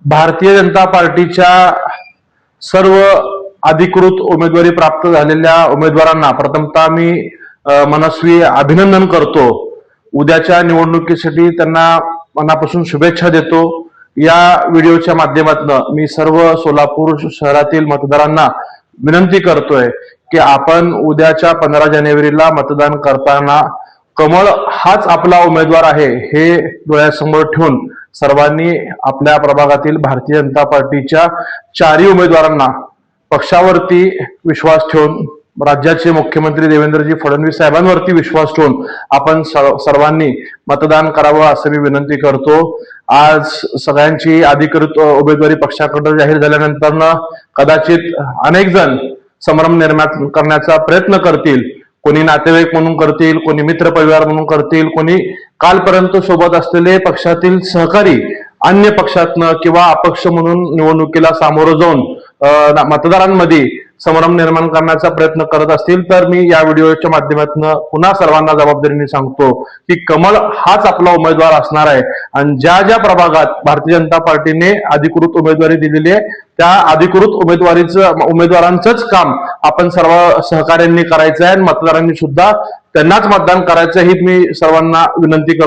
भारतीय जनता पार्टीच्या सर्व अधिकृत उमेदवारी प्राप्त झालेल्या उमेदवारांना प्रथमतः मी मनस्वी अभिनंदन करतो। उद्याच्या निवडणुकीसाठी त्यांना मनापासून शुभेच्छा देतो। या व्हिडिओच्या माध्यमातून मी सर्व सोलापूर शहरातील मतदारांना विनंती करतोय की आपण उद्याच्या 15 जानेवारीला मतदान करताना कमळ हाच आपला उमेदवार आहे हे डोळ्यासमोर ठेवून सर्वांनी आपल्या प्रभागातील भारतीय जनता पार्टीच्या चारही उमेदवारांना पक्षावरती विश्वास ठेवून राज्याचे मुख्यमंत्री देवेंद्रजी फडणवीस साहेबांवरती विश्वास ठेवून आपण सर्वांनी मतदान करावं असं मी विनंती करतो। आज सगळ्यांची अधिकृत उमेदवारी पक्षाकडे जाहीर झाल्यानंतर कदाचित अनेक जण संभ्रम निर्माण करण्याचा प्रयत्न करतील। कोणी नातेवाईक म्हणून करतील, कोणी मित्र परिवार म्हणून करतील, कोणी कालपर्यंत सोबत असलेले पक्षातील सहकारी अन्य पक्षातनं किंवा अपक्ष म्हणून निवडणुकीला सामोरं जाऊन मतदारांमध्ये संभ्रम निर्माण करण्याचा प्रयत्न करत असतील तर मी या व्हिडिओच्या माध्यमातून पुन्हा सर्वांना जबाबदारीने सांगतो की कमळ हाच आपला उमेदवार असणार आहे आणि ज्या ज्या प्रभागात भारतीय जनता पार्टीने अधिकृत उमेदवारी दिलेली आहे त्या अधिकृत उमेदवारांचंच काम आपण सर्व सहकार्यांनी करायचं आहे आणि मतदारांनी सुद्धा त्यांनाच मतदान करायचं ही मी सर्वांना विनंती करतो।